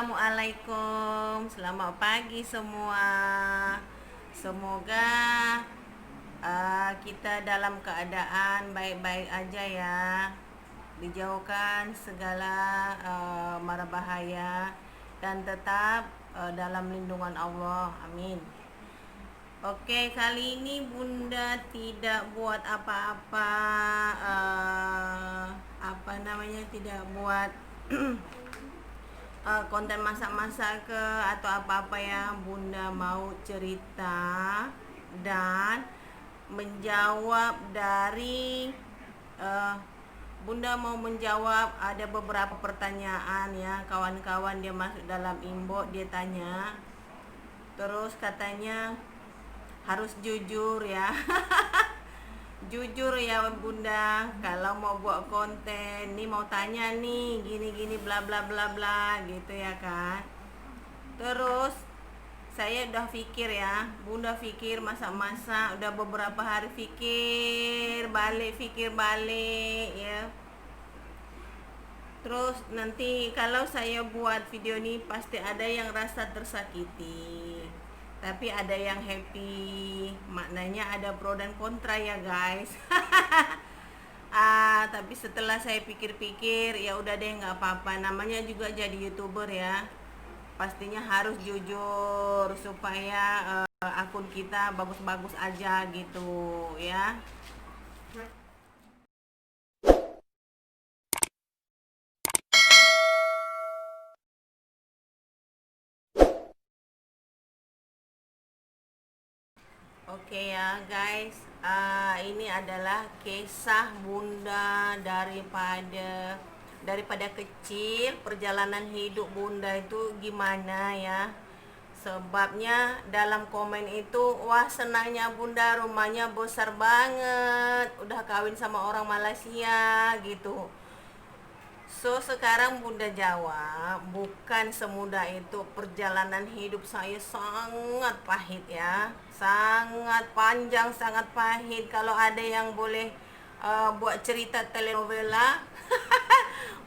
Assalamualaikum, selamat pagi semua. Semoga kita dalam keadaan baik-baik aja ya. Dijauhkan segala mara bahaya dan tetap dalam lindungan Allah. Amin. Oke, kali ini Bunda tidak buat apa-apa, tidak buat konten masak-masak ke atau apa-apa ya. Bunda mau cerita dan menjawab dari Bunda mau menjawab ada beberapa pertanyaan ya. Kawan-kawan dia masuk dalam inbox, dia tanya. Terus katanya harus jujur ya. Jujur ya Bunda, kalau mau buat konten nih, mau tanya nih gini-gini bla bla bla bla gitu ya kan. Terus saya udah pikir ya, Bunda pikir masa-masa udah beberapa hari pikir balik ya. Terus nanti kalau saya buat video ini pasti ada yang rasa tersakiti, tapi ada yang happy. Maknanya ada pro dan kontra ya guys. Tapi setelah saya pikir-pikir ya udah deh, nggak apa-apa, namanya juga jadi YouTuber ya. Pastinya harus jujur supaya akun kita bagus-bagus aja gitu ya. Oke ya guys, ini adalah kisah Bunda daripada kecil, perjalanan hidup Bunda itu gimana ya. Sebabnya dalam komen itu, wah senangnya Bunda rumahnya besar banget, udah kawin sama orang Malaysia gitu. So sekarang Bunda jawab, bukan semudah itu. Perjalanan hidup saya sangat pahit ya, sangat panjang, sangat pahit. Kalau ada yang boleh buat cerita telenovela,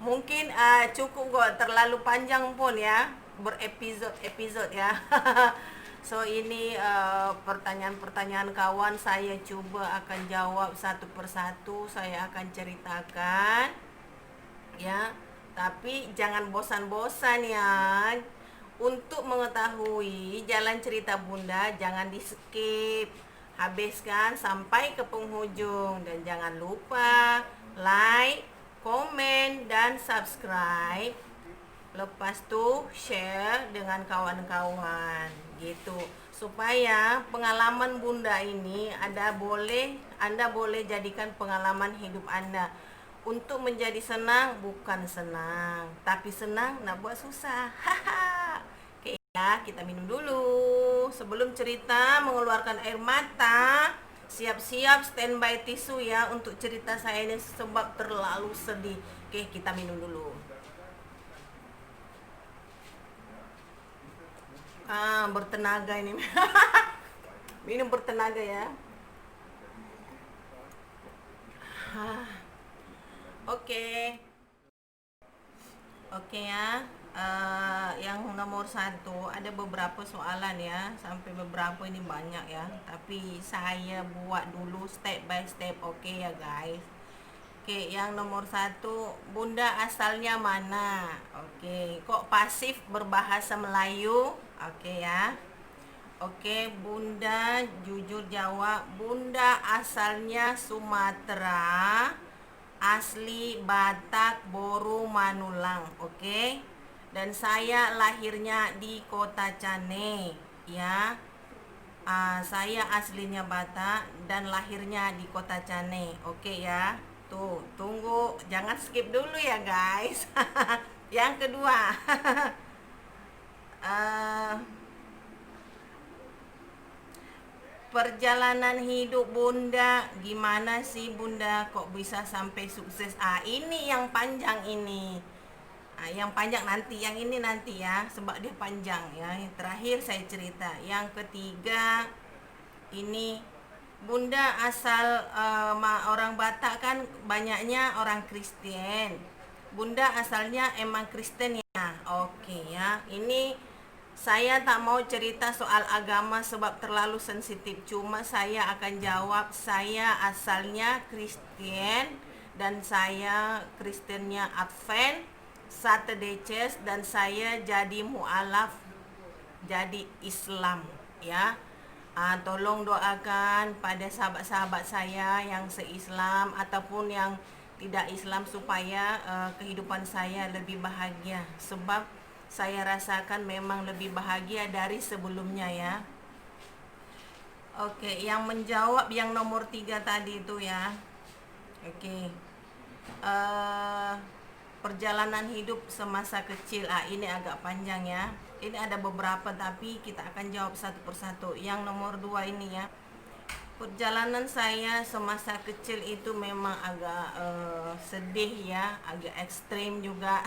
mungkin cukup kok, terlalu panjang pun ya, berepisode-episode ya. So ini pertanyaan-pertanyaan kawan, saya coba akan jawab satu persatu, saya akan ceritakan ya, tapi jangan bosan-bosan ya. Untuk mengetahui jalan cerita Bunda, jangan di skip, habiskan sampai ke penghujung. Dan jangan lupa like, komen, dan subscribe. Lepas tuh share dengan kawan-kawan gitu, supaya pengalaman Bunda ini Anda boleh jadikan pengalaman hidup Anda. Untuk menjadi senang, bukan senang, tapi senang nak buat susah. Oke ya, kita minum dulu. Sebelum cerita mengeluarkan air mata, siap-siap standby tisu ya untuk cerita saya ini sebab terlalu sedih. Oke, kita minum dulu. Bertenaga ini. Minum bertenaga ya. Oke. Oke ya. Yang nomor satu, ada beberapa soalan ya, sampai beberapa ini banyak ya, tapi saya buat dulu step by step. Oke ya guys. Oke, yang nomor satu, Bunda asalnya mana? Oke, kok pasif berbahasa Melayu? Oke ya. Oke, Bunda jujur jawab, Bunda asalnya Sumatera, asli Batak, Boru, Manulang. Oke. Dan saya lahirnya di Kota Cane ya. Saya aslinya Batak dan lahirnya di Kota Cane. Oke ya. Tuh, tunggu, jangan skip dulu ya guys. Yang kedua, perjalanan hidup Bunda gimana sih Bunda, kok bisa sampai sukses? Ini yang panjang ini. Yang panjang nanti, yang ini nanti ya, sebab dia panjang ya. Yang terakhir saya cerita. Yang ketiga, ini Bunda asal orang Batak kan banyaknya orang Kristen. Bunda asalnya emang Kristen ya. Oke ya. Ini saya tak mau cerita soal agama sebab terlalu sensitif. Cuma saya akan jawab, saya asalnya Kristen dan saya Kristennya Advent, Saturday Church, dan saya jadi mualaf, jadi Islam ya. Tolong doakan pada sahabat-sahabat saya yang se-Islam ataupun yang tidak Islam supaya kehidupan saya lebih bahagia, sebab saya rasakan memang lebih bahagia dari sebelumnya ya. Oke, yang menjawab yang nomor 3 tadi itu ya. Oke. eh Perjalanan hidup semasa kecil. Ini agak panjang ya. Ini ada beberapa tapi kita akan jawab satu persatu. Yang nomor 2 ini ya. Perjalanan saya semasa kecil itu memang agak sedih ya, agak ekstrim juga.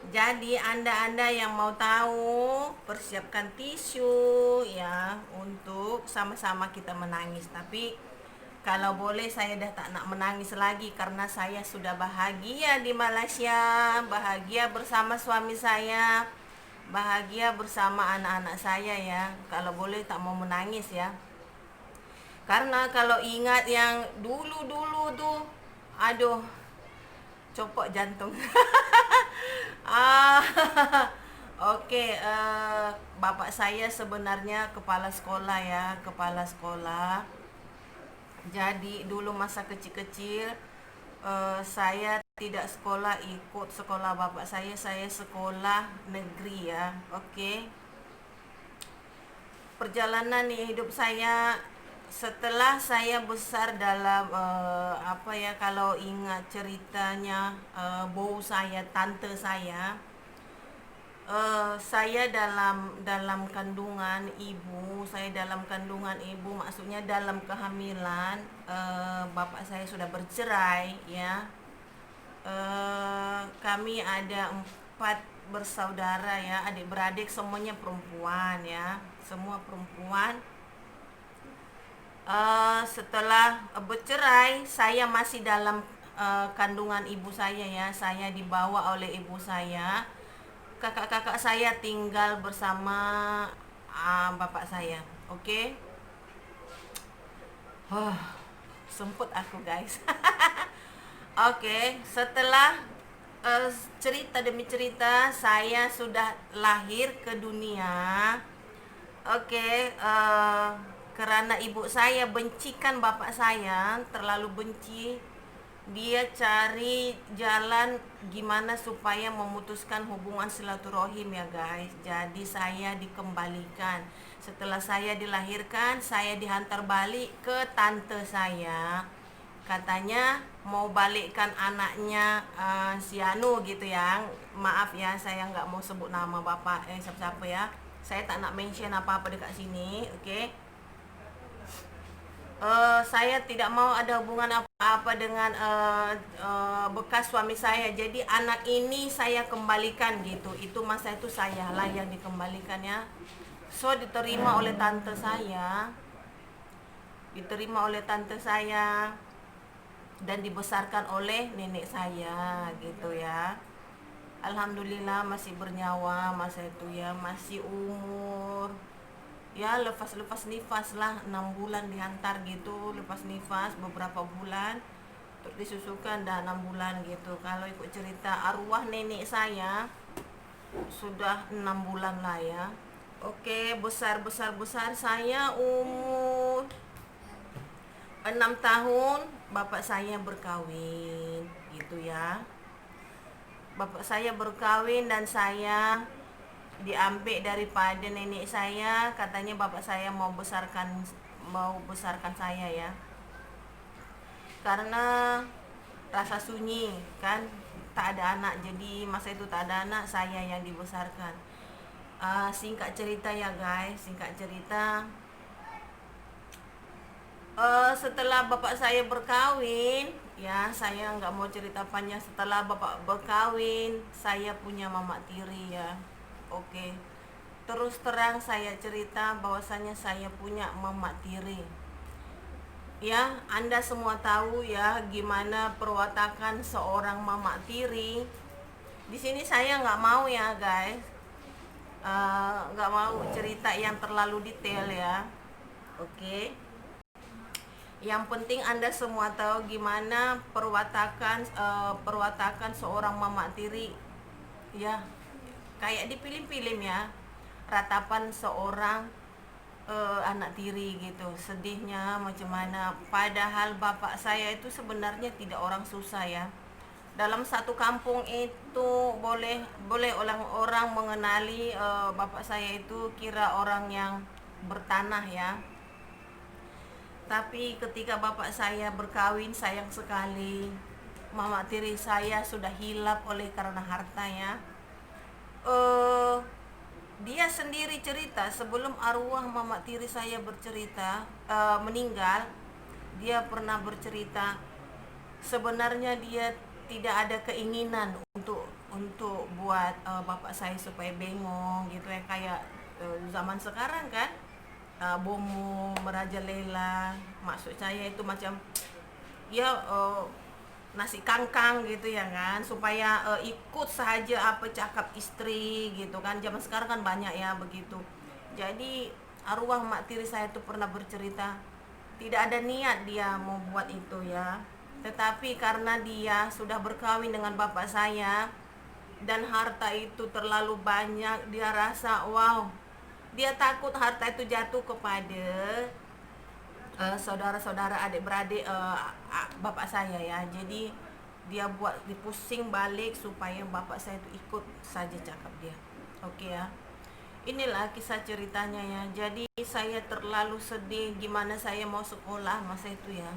Jadi anda-anda yang mau tahu, persiapkan tisu ya untuk sama-sama kita menangis. Tapi kalau boleh saya dah tak nak menangis lagi karena saya sudah bahagia di Malaysia, bahagia bersama suami saya, bahagia bersama anak-anak saya ya. Kalau boleh tak mau menangis ya. Karena kalau ingat yang dulu-dulu tuh, aduh, copot jantung. ah, Oke, bapak saya sebenarnya kepala sekolah ya, kepala sekolah. Jadi dulu masa kecil-kecil, saya tidak sekolah ikut sekolah bapak saya sekolah negeri ya. Oke. Perjalanan hidup saya setelah saya besar dalam apa ya, kalau ingat ceritanya bau saya, tante saya dalam kandungan ibu, maksudnya dalam kehamilan. Bapak saya sudah bercerai ya. Kami ada 4 bersaudara ya, adik-beradik semuanya perempuan ya, semua perempuan. Setelah bercerai, saya masih dalam kandungan ibu saya ya. Saya dibawa oleh ibu saya. Kakak-kakak saya tinggal bersama bapak saya. Oke. Semput aku guys. Oke, setelah cerita demi cerita saya sudah lahir ke dunia. Oke, karena ibu saya bencikan bapak saya, terlalu benci. Dia cari jalan gimana supaya memutuskan hubungan silaturahim ya guys. Jadi saya dikembalikan. Setelah saya dilahirkan, saya dihantar balik ke tante saya. Katanya mau balikkan anaknya si Anu gitu ya. Maaf ya, saya nggak mau sebut nama bapak siapa-siapa ya. Saya tak nak mention apa-apa dekat sini, oke? Saya tidak mau ada hubungan apa-apa dengan bekas suami saya. Jadi anak ini saya kembalikan gitu. Itu masa itu saya lah yang dikembalikan ya. So diterima oleh tante saya, dan dibesarkan oleh nenek saya gitu ya. Alhamdulillah masih bernyawa masa itu ya, masih umur ya lepas nifas lah, 6 bulan dihantar gitu, lepas nifas beberapa bulan terus disusukan dan 6 bulan gitu. Kalau ikut cerita arwah nenek saya sudah 6 bulan lah ya. Oke, besar saya umur 6 tahun bapak saya berkawin gitu ya. Bapak saya berkawin dan saya diambil daripada nenek saya. Katanya bapak saya mau besarkan saya ya, karena rasa sunyi kan, tak ada anak. Jadi masa itu tak ada anak, saya yang dibesarkan. Singkat cerita ya guys, setelah bapak saya berkawin ya, saya nggak mau cerita panjang. Setelah bapak berkawin, saya punya mama tiri ya. Oke, terus terang saya cerita bahwasanya saya punya mama tiri. Ya, Anda semua tahu ya gimana perwatakan seorang Mama Tiri. Di sini saya nggak mau ya guys, nggak mau cerita yang terlalu detail ya. Oke. Yang penting Anda semua tahu gimana perwatakan seorang Mama Tiri ya. Kayak di film-film ya. Ratapan seorang anak tiri gitu, sedihnya macam mana. Padahal bapak saya itu sebenarnya tidak orang susah ya. Dalam satu kampung itu boleh orang-orang mengenali bapak saya itu kira orang yang bertanah ya. Tapi ketika bapak saya berkawin, sayang sekali mama tiri saya sudah hilap oleh karena harta ya. Dia sendiri cerita sebelum arwah mama tiri saya meninggal, dia pernah bercerita sebenarnya dia tidak ada keinginan untuk buat bapak saya supaya bengong gitu ya, kayak zaman sekarang kan, bomo merajalela, maksud saya itu macam ya nasi kangkang gitu ya kan, supaya ikut saja apa cakap istri gitu kan. Zaman sekarang kan banyak ya begitu. Jadi arwah mak tiri saya itu pernah bercerita tidak ada niat dia mau buat itu ya, tetapi karena dia sudah berkawin dengan bapak saya dan harta itu terlalu banyak, dia rasa wow, dia takut harta itu jatuh kepada saudara-saudara, adik-beradik bapak saya ya. Jadi dia buat dipusing balik supaya bapak saya itu ikut saja cakap dia. Oke ya. Inilah kisah ceritanya ya. Jadi saya terlalu sedih gimana saya mau sekolah masa itu ya.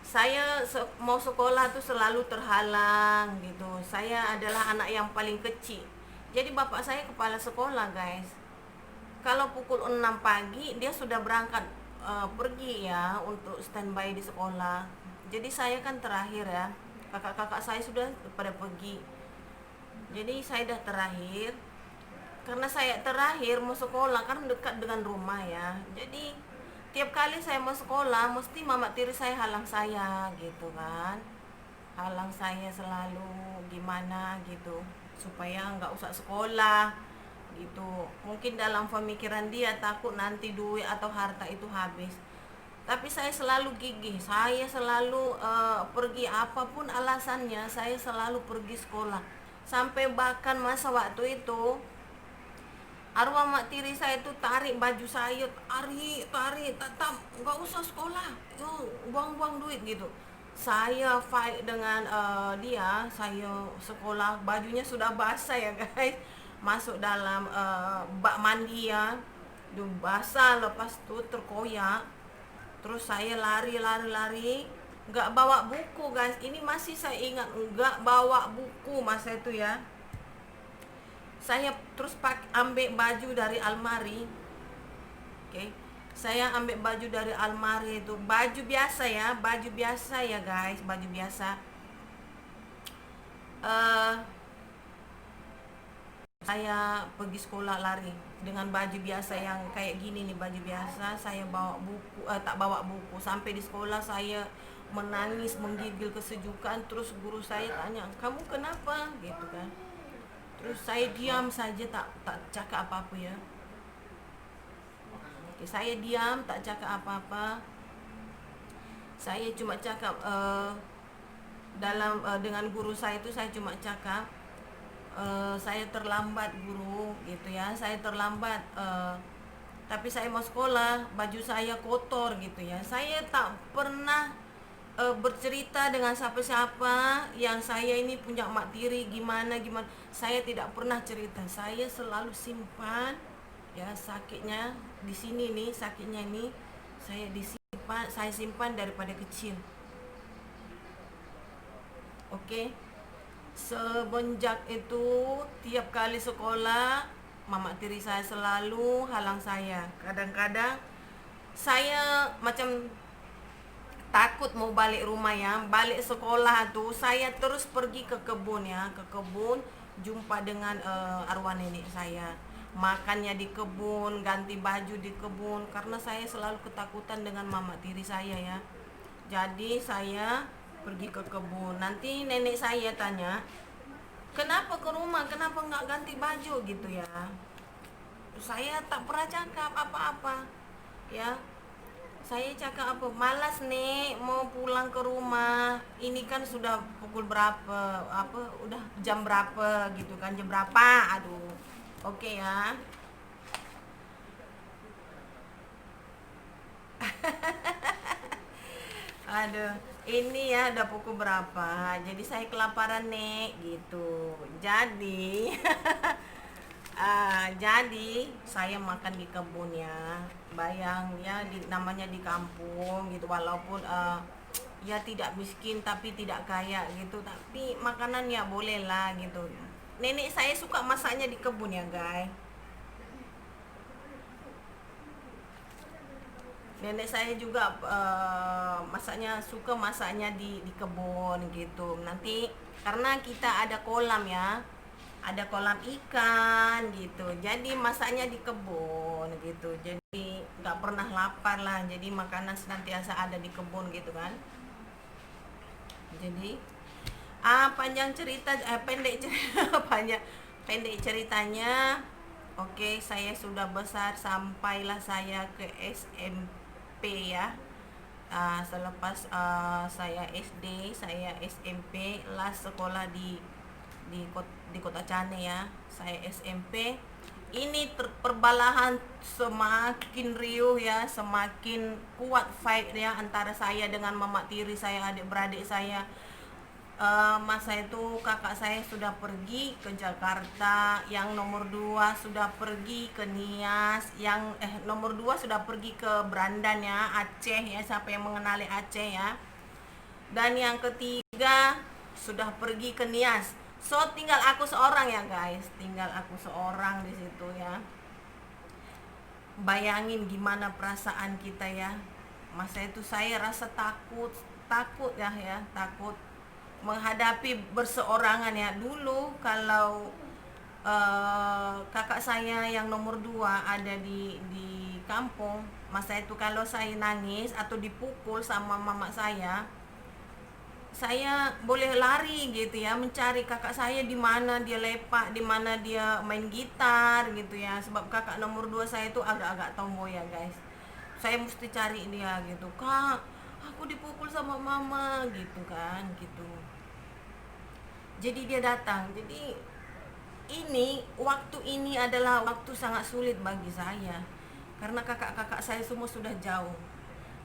Saya mau sekolah tuh selalu terhalang gitu. Saya adalah anak yang paling kecil. Jadi bapak saya kepala sekolah guys. Kalau pukul 6 pagi dia sudah berangkat pergi ya untuk standby di sekolah. Jadi saya kan terakhir ya. Kakak-kakak saya sudah pada pergi. Jadi saya dah terakhir. Karena saya terakhir mau sekolah kan dekat dengan rumah ya. Jadi tiap kali saya mau sekolah mesti mama tiri saya halang saya gitu kan. Halang saya selalu gimana gitu supaya nggak usah sekolah gitu. Mungkin dalam pemikiran dia takut nanti duit atau harta itu habis. Tapi saya selalu gigih, saya selalu pergi apapun alasannya, saya selalu pergi sekolah. Sampai bahkan masa waktu itu arwah mak tiri saya itu tarik baju saya, tarik, tetap nggak usah sekolah, buang-buang duit gitu. Saya fight dengan dia, saya sekolah, bajunya sudah basah ya guys, masuk dalam bak mandi ya, basah, lepas itu terkoyak. Terus saya lari, nggak bawa buku guys, ini masih saya ingat, nggak bawa buku masa itu ya. Saya terus ambil baju dari almari. Oke. Saya ambil baju dari almari itu, baju biasa ya guys, baju biasa. Saya pergi sekolah lari dengan baju biasa yang kayak gini nih, baju biasa. Saya bawa buku, tak bawa buku. Sampai di sekolah saya menangis, menggigil kesejukan. Terus guru saya tanya, kamu kenapa gitu kan. Terus saya diam saja, tak cakap apa-apa ya. Oke, saya diam, tak cakap apa-apa. Saya cuma cakap dengan guru saya itu, saya cuma cakap saya terlambat guru gitu ya, saya terlambat, tapi saya mau sekolah, baju saya kotor gitu ya. Saya tak pernah bercerita dengan siapa-siapa yang saya ini punya mak tiri gimana. Saya tidak pernah cerita, saya selalu simpan ya, sakitnya di sini nih, sakitnya ini saya simpan daripada kecil. Oke. Semenjak itu tiap kali sekolah mama tiri saya selalu halang saya. Kadang-kadang saya macam takut mau balik rumah ya, balik sekolah tuh saya terus pergi ke kebun ya, ke kebun, jumpa dengan arwah nenek saya. makannya di kebun, ganti baju di kebun, karena saya selalu ketakutan dengan mama tiri saya ya. Jadi saya pergi ke kebun. Nanti nenek saya tanya, kenapa ke rumah, kenapa nggak ganti baju gitu ya. Saya tak pernah cakap apa-apa ya. Saya cakap apa, malas nih mau pulang ke rumah, ini kan sudah pukul berapa, apa udah jam berapa gitu kan, jam berapa, aduh. Oke ya. Aduh, ini ya udah pukul berapa, jadi saya kelaparan nih gitu. Jadi jadi saya makan di kebun ya. Bayang ya, namanya di kampung gitu, walaupun ya tidak miskin tapi tidak kaya gitu, tapi makanan ya boleh lah gitu. Nenek saya suka masaknya di kebun ya guys. Nenek saya juga masaknya, suka masaknya di kebun gitu. Nanti karena kita ada kolam ya, ada kolam ikan gitu, jadi masaknya di kebun gitu, jadi nggak pernah lapar lah, jadi makanan senantiasa ada di kebun gitu kan. Jadi panjang cerita, pendek cerita panjang, pendek ceritanya, oke, saya sudah besar, sampailah saya ke SMP ya. Selepas saya SD, saya SMP lah sekolah di Kota Cane ya. Saya SMP. Ini perbalahan semakin riuh ya, semakin kuat fight ya antara saya dengan mama tiri saya, adik-beradik saya. Masa itu kakak saya sudah pergi ke Jakarta, yang nomor 2 sudah pergi ke Nias, yang nomor 2 sudah pergi ke Brandan ya, Aceh ya, siapa yang mengenali Aceh ya. Dan yang ketiga sudah pergi ke Nias. So tinggal aku seorang ya guys, tinggal aku seorang di situ ya. Bayangin gimana perasaan kita ya. Masa itu saya rasa takut, takut ya, takut menghadapi berseorangan ya. Dulu kalau kakak saya yang nomor 2 ada di kampung, masa itu kalau saya nangis atau dipukul sama mama saya boleh lari gitu ya, mencari kakak saya di mana dia lepak, di mana dia main gitar gitu ya. Sebab kakak nomor 2 saya itu agak-agak tomboy ya guys. Saya mesti cari dia gitu, kak, aku dipukul sama mama gitu kan gitu. Jadi dia datang. Jadi waktu ini adalah waktu sangat sulit bagi saya, karena kakak-kakak saya semua sudah jauh.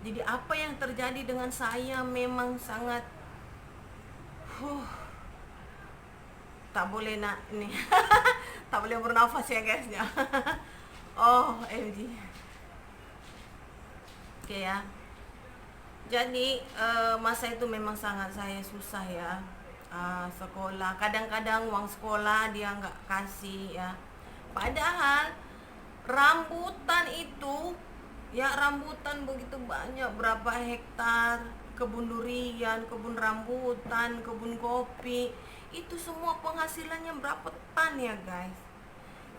Jadi apa yang terjadi dengan saya memang sangat tak boleh nak ini tak boleh bernafas ya guys ya. Oh MG. Oke ya. Jadi masa itu memang sangat saya susah ya. Sekolah, kadang-kadang uang sekolah dia nggak kasih ya. Padahal rambutan itu ya, rambutan begitu banyak, berapa hektar, kebun durian, kebun rambutan, kebun kopi, itu semua penghasilannya berapa tan ya guys.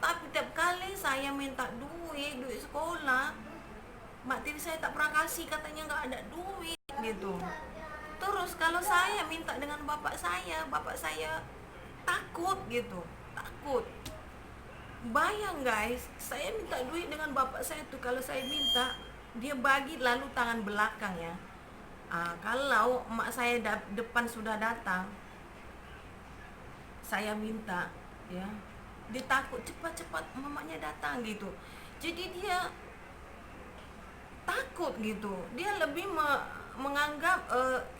Tapi tiap kali saya minta duit sekolah, mak tiri saya tak pernah kasih, katanya nggak ada duit gitu. Terus kalau saya minta dengan bapak saya takut gitu, takut. Bayang guys, saya minta duit dengan bapak saya tuh, kalau saya minta dia bagi lalu tangan belakang ya. Kalau emak saya depan sudah datang, saya minta ya, dia takut cepat-cepat mamanya datang gitu. Jadi dia takut gitu, dia lebih menganggap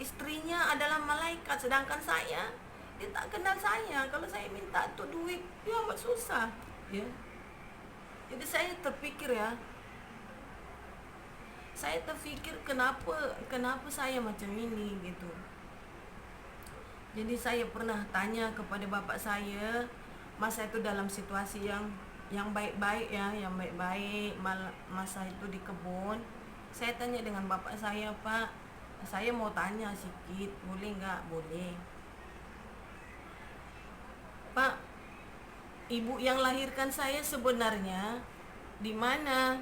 istrinya adalah malaikat, sedangkan saya, dia tak kenal saya. Kalau saya minta tuh duit, dia amat susah ya. Jadi saya terpikir ya, kenapa saya macam ini gitu. Jadi saya pernah tanya kepada bapak saya, masa itu dalam situasi yang baik-baik ya, yang baik-baik, masa itu di kebun. Saya tanya dengan bapak saya, Pak, saya mau tanya sedikit, boleh nggak? Boleh. Pak, ibu yang lahirkan saya sebenarnya di mana?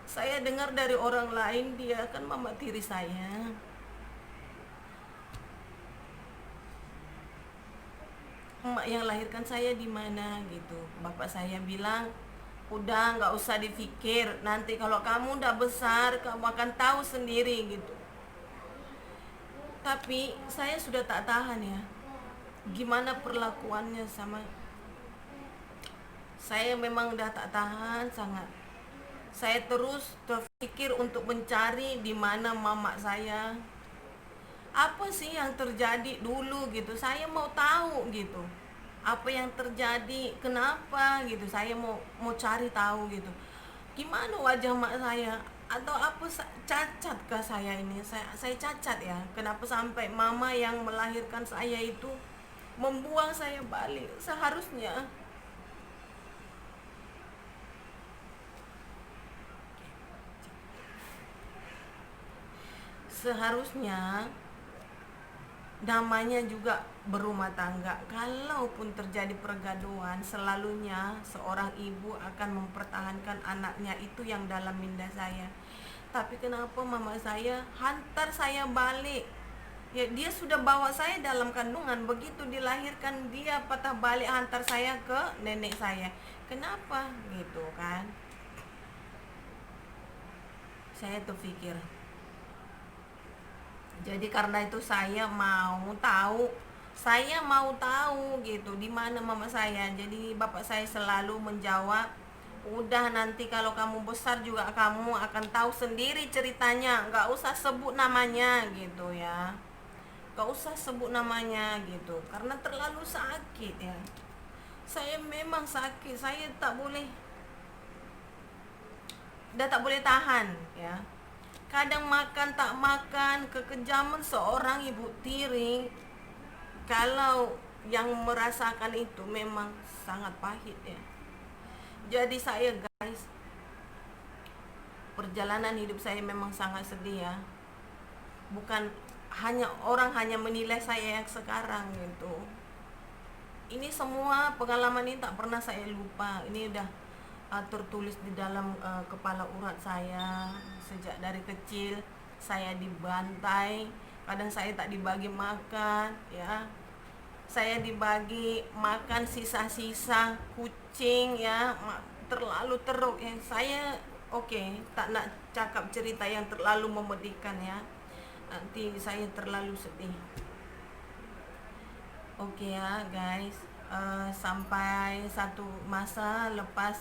Saya dengar dari orang lain dia kan mama tiri saya. Emak yang lahirkan saya di mana gitu. Bapak saya bilang, udah nggak usah dipikir, nanti kalau kamu udah besar kamu akan tahu sendiri gitu. Tapi saya sudah tak tahan ya, gimana perlakuannya sama saya. Memang udah tak tahan sangat. Saya terus terpikir untuk mencari di mana mama saya. Apa sih yang terjadi dulu gitu, saya mau tahu gitu. Apa yang terjadi, kenapa gitu, saya mau cari tahu gitu. Gimana wajah mak saya, atau apa cacat ke saya ini, saya cacat ya. Kenapa sampai mama yang melahirkan saya itu membuang saya balik? Seharusnya namanya juga berumah tangga. Kalaupun terjadi pergaduhan, selalunya seorang ibu akan mempertahankan anaknya itu yang dalam minda saya. Tapi kenapa mama saya hantar saya balik? Ya dia sudah bawa saya dalam kandungan, begitu dilahirkan dia patah balik hantar saya ke nenek saya. Kenapa gitu kan? Saya terpikir. Jadi karena itu saya mau tahu gitu di mana mama saya. Jadi bapak saya selalu menjawab, udah nanti kalau kamu besar juga kamu akan tahu sendiri ceritanya, nggak usah sebut namanya gitu ya, nggak usah sebut namanya gitu, karena terlalu sakit ya. Saya memang sakit, saya tak boleh tahan ya. Kadang makan tak makan, kekejaman seorang ibu tiri, kalau yang merasakan itu memang sangat pahit ya. Jadi saya guys, perjalanan hidup saya memang sangat sedih ya. Bukan orang hanya menilai saya yang sekarang gitu. Ini semua pengalaman ini tak pernah saya lupa. Ini udah tertulis di dalam kepala urat saya. Sejak dari kecil saya dibantai, kadang saya tak dibagi makan ya. Saya dibagi makan sisa-sisa kucing ya, terlalu teruk ya. Saya tak nak cakap cerita yang terlalu memedihkan ya, nanti saya terlalu sedih. Ya guys, sampai satu masa lepas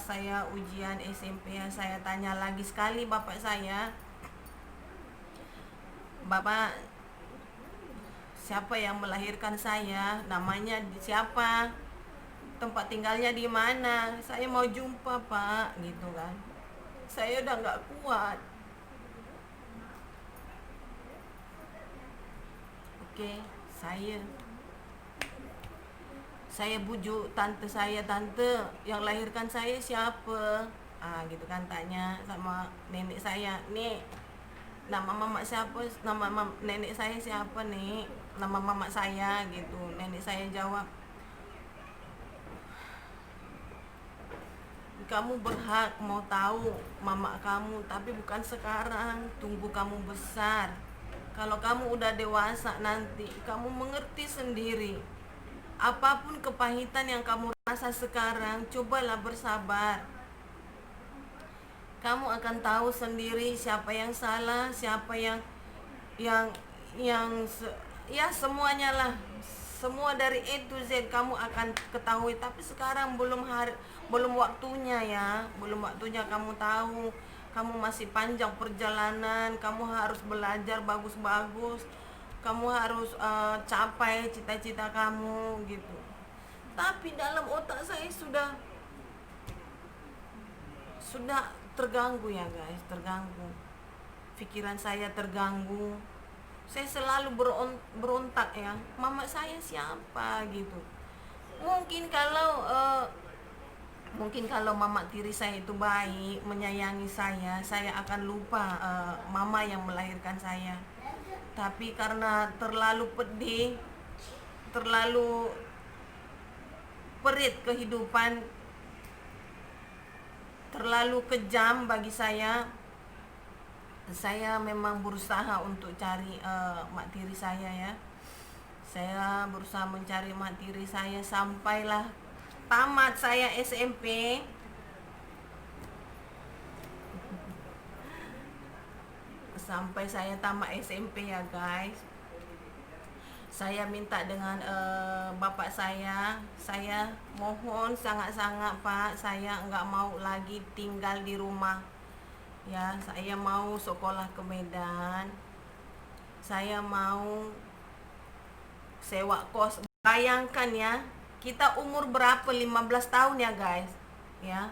saya ujian SMP ya, saya tanya lagi sekali bapak saya, bapak, siapa yang melahirkan saya, namanya siapa, tempat tinggalnya di mana, saya mau jumpa pak gitu kan. Saya udah nggak kuat. Saya bujuk tante saya, tante yang lahirkan saya siapa, gitu kan, tanya sama nenek saya, nih nama mama siapa, nenek saya siapa nih, nama mama saya gitu. Nenek saya jawab, kamu berhak mau tahu mama kamu, tapi bukan sekarang, tunggu kamu besar. Kalau kamu udah dewasa nanti kamu mengerti sendiri. Apapun kepahitan yang kamu rasa sekarang, cobalah bersabar. Kamu akan tahu sendiri siapa yang salah, siapa yang ya semuanya lah. Semua dari A to Z kamu akan ketahui, tapi sekarang belum waktunya ya. Belum waktunya kamu tahu. Kamu masih panjang perjalanan, kamu harus belajar bagus-bagus. Kamu harus capai cita-cita kamu gitu. Tapi dalam otak saya sudah terganggu ya guys, terganggu. Pikiran saya terganggu. Saya selalu berontak ya, mama saya siapa gitu. Mungkin kalau mama tiri saya itu baik, menyayangi saya akan lupa mama yang melahirkan saya. Tapi karena terlalu pedih perit kehidupan, terlalu kejam bagi saya. Saya memang berusaha untuk cari mak tiri saya ya. Saya berusaha mencari mak tiri saya sampailah tamat saya SMP. Sampai saya tamat SMP ya guys. Saya minta dengan bapak saya mohon sangat-sangat Pak, saya nggak mau lagi tinggal di rumah ya. Saya mau sekolah ke Medan, saya mau sewa kos. Bayangkan ya, kita umur berapa, 15 tahun ya guys ya,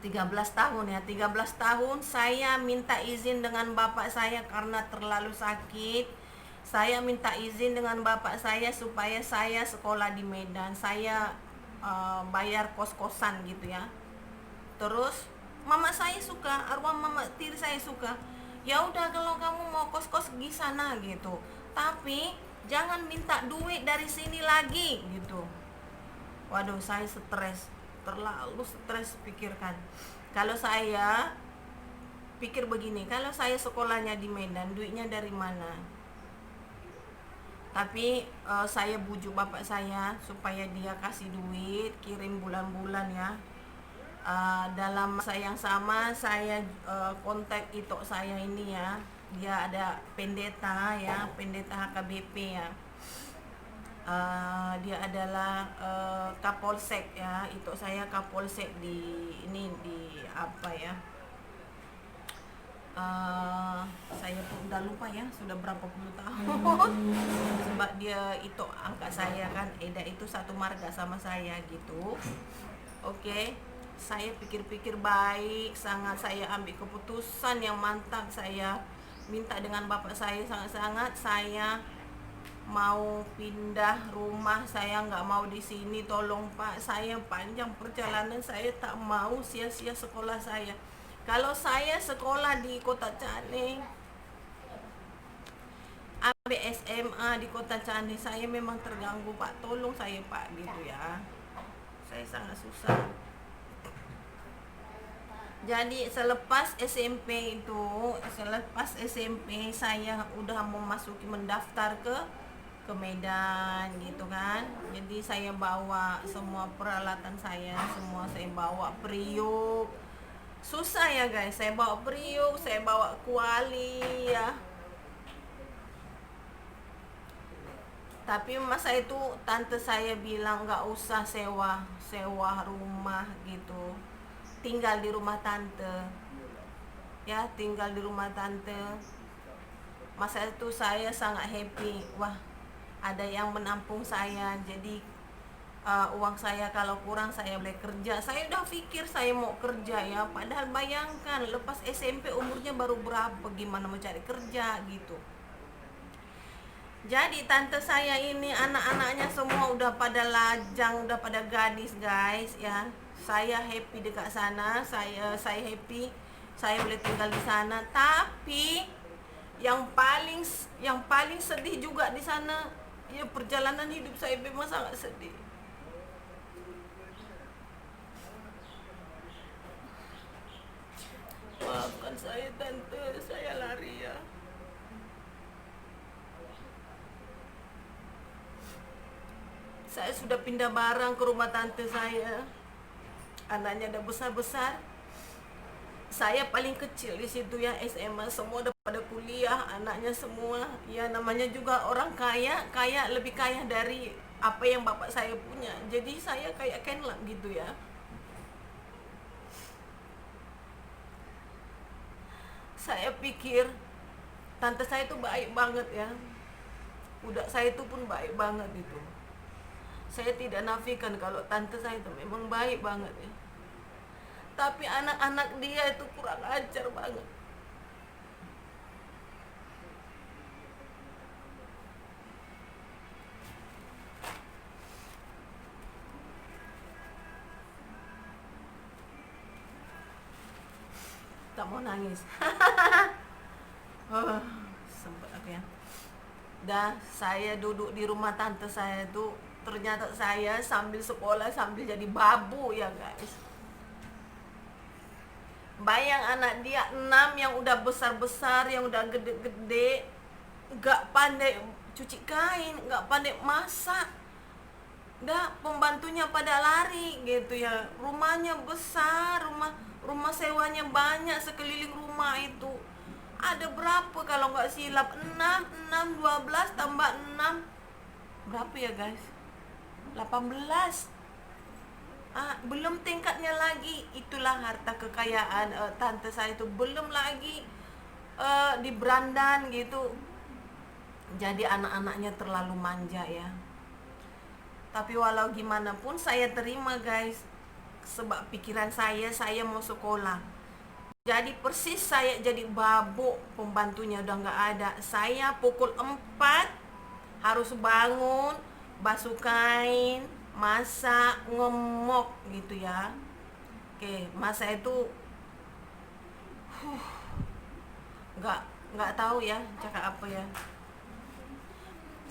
13 tahun ya, 13 tahun saya minta izin dengan bapak saya karena terlalu sakit. Saya minta izin dengan bapak saya supaya saya sekolah di Medan. Saya bayar kos-kosan gitu ya. Terus mama saya suka, arwah mama tiri saya suka. Ya udah kalau kamu mau kos-kos di sana gitu. Tapi jangan minta duit dari sini lagi gitu. Waduh, saya stres, terlalu stres. Pikirkan, kalau saya pikir begini, kalau saya sekolahnya di Medan, duitnya dari mana? Tapi saya bujuk bapak saya supaya dia kasih duit, kirim bulan-bulan ya. Dalam masa yang sama saya kontak itok saya ini ya, dia ada pendeta ya, pendeta HKBP ya. Dia adalah Kapolsek ya, itok saya Kapolsek di ini, di apa ya, saya pun udah lupa ya, sudah berapa puluh tahun. Sebab dia itu angkat saya kan, Eda itu satu marga sama saya gitu. Oke, saya pikir-pikir baik sangat, saya ambil keputusan yang mantap. Saya minta dengan bapak saya sangat-sangat, saya mau pindah rumah, saya nggak mau di sini, tolong Pak, saya panjang perjalanan, saya tak mau sia-sia sekolah saya. Kalau saya sekolah di Kota Cane, ambil SMA di Kota Cane, saya memang terganggu Pak, tolong saya Pak gitu ya. Saya sangat susah. Jadi selepas SMP saya udah memasuki mendaftar ke Medan gitu kan. Jadi saya bawa semua peralatan saya, semua saya bawa periuk. Susah ya guys, saya bawa periuk, saya bawa kuali ya. Tapi masa itu tante saya bilang nggak usah sewa rumah gitu, tinggal di rumah tante ya, tinggal di rumah tante. Masa itu saya sangat happy, wah ada yang menampung saya. Jadi uang saya kalau kurang saya boleh kerja. Saya udah pikir saya mau kerja ya, padahal bayangkan lepas SMP umurnya baru berapa, gimana mau cari kerja gitu. Jadi tante saya ini anak-anaknya semua udah pada lajang, udah pada gadis guys ya. Saya happy dekat sana, saya happy saya boleh tinggal di sana. Tapi yang paling sedih juga di sana ya, perjalanan hidup saya memang sangat sedih. Maafkan saya tante, saya lari ya. Saya sudah pindah barang ke rumah tante saya. Anaknya udah besar-besar. Saya paling kecil di situ ya, SMA, semua udah pada kuliah, anaknya semua. Ya namanya juga orang kaya, lebih kaya dari apa yang bapak saya punya. Jadi saya kayak kenlap gitu ya. Saya pikir tante saya itu baik banget ya. Udah saya itu pun baik banget itu. Saya tidak nafikan kalau tante saya itu memang baik banget ya. Tapi anak-anak dia itu kurang ajar banget. Tak mau nangis. Sempat aku ya. Dah saya duduk di rumah tante saya itu Ternyata saya sambil sekolah sambil jadi babu ya guys. Bayang anak dia 6 yang udah besar-besar, yang udah gede-gede, gak pandai cuci kain, gak pandai masak. Dah pembantunya pada lari gitu ya. Rumahnya besar, rumah sewanya banyak sekeliling rumah itu. Ada berapa kalau nggak silap? 6 12 tambah 6 berapa ya guys? 18. Belum tingkatnya lagi. Itulah harta kekayaan tante saya itu. Belum lagi di berandan gitu. Jadi anak-anaknya terlalu manja ya. Tapi walau gimana pun saya terima guys. Sebab pikiran saya mau sekolah. Jadi persis saya jadi babuk, pembantunya udah nggak ada. Saya pukul 4 harus bangun, basuh kain, masak, ngemok gitu ya. Oke, masa itu nggak tahu ya cakap apa ya.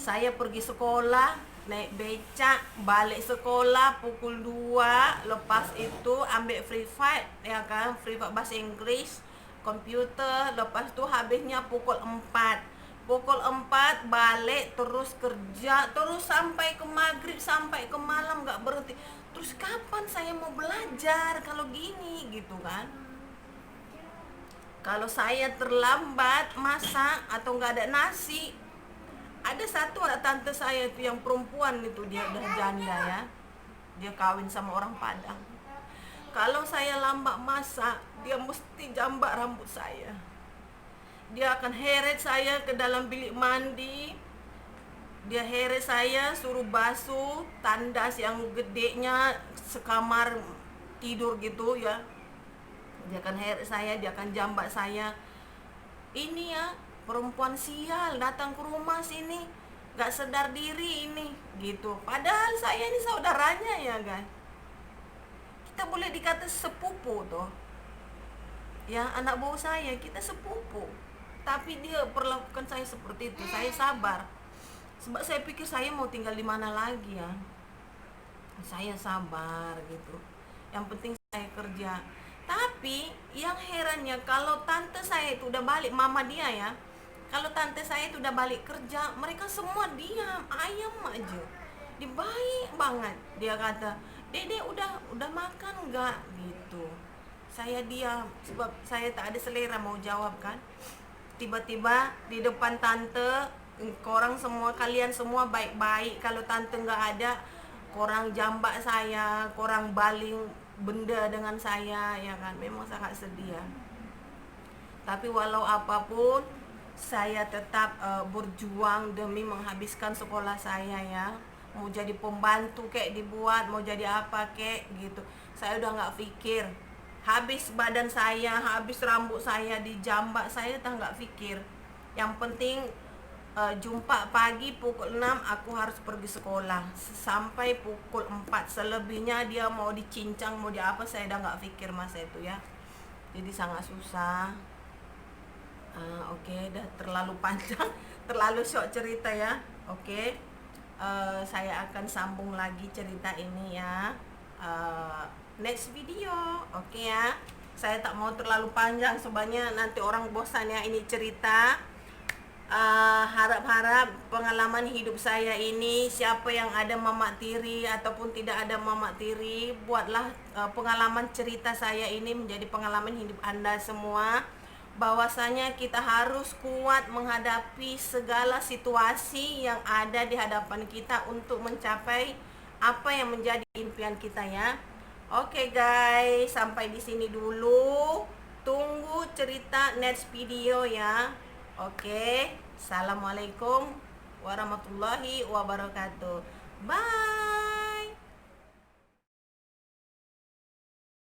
Saya pergi sekolah, naik becak, balik sekolah pukul 2. Lepas itu ambil free fight ya kan, free fight bahasa Inggris, komputer. Lepas itu habisnya pukul 4. Pukul 4 balik, terus kerja, terus sampai ke maghrib, sampai ke malam gak berhenti. Terus kapan saya mau belajar kalau gini gitu kan. Kalau saya terlambat masak atau gak ada nasi, ada satu anak tante saya itu yang perempuan itu, dia udah janda ya, dia kawin sama orang Padang. Kalau saya lambat masak, dia mesti jambak rambut saya. Dia akan heret saya ke dalam bilik mandi. Dia heret saya, suruh basuh tandas yang gedenya sekamar tidur gitu ya. Dia akan heret saya, dia akan jambak saya. Ini ya, perempuan sial datang ke rumah sini, gak sedar diri ini gitu. Padahal saya ini saudaranya ya guys. Kita boleh dikata sepupu tuh ya, anak bau saya, kita sepupu. Tapi dia perlakukan saya seperti itu. Saya sabar. Sebab saya pikir saya mau tinggal di mana lagi ya. Saya sabar gitu. Yang penting saya kerja. Tapi yang herannya, kalau tante saya itu udah balik, mama dia ya, kalau tante saya itu udah balik kerja, mereka semua diam, ayam aja. Dia baik banget. Dia kata, "Dede udah makan enggak?" gitu. Saya diam sebab saya tak ada selera mau jawab kan. Tiba-tiba di depan tante, korang semua, kalian semua baik-baik. Kalau tante enggak ada, korang jambak saya, korang baling benda dengan saya ya kan. Memang sangat sedih ya. Tapi walau apapun, saya tetap berjuang demi menghabiskan sekolah saya ya. Mau jadi pembantu kayak dibuat, mau jadi apa kayak gitu, saya udah nggak pikir. Habis badan saya, habis rambut saya dijambak, saya tak nggak pikir. Yang penting jumpa pagi pukul 6 aku harus pergi sekolah sampai pukul 4. Selebihnya dia mau dicincang, mau di apa, saya udah nggak pikir masa itu ya. Jadi sangat susah. Oke, dah terlalu panjang, terlalu short cerita ya. Oke, saya akan sambung lagi cerita ini ya, next video. Oke ya, saya tak mau terlalu panjang sebenarnya nanti orang bosan ya ini cerita. Harap-harap pengalaman hidup saya ini, siapa yang ada mamak tiri ataupun tidak ada mamak tiri, buatlah pengalaman cerita saya ini menjadi pengalaman hidup Anda semua. Bahwasanya kita harus kuat menghadapi segala situasi yang ada di hadapan kita untuk mencapai apa yang menjadi impian kita ya. Oke guys, sampai di sini dulu. Tunggu cerita next video ya. Oke, assalamualaikum warahmatullahi wabarakatuh. Bye.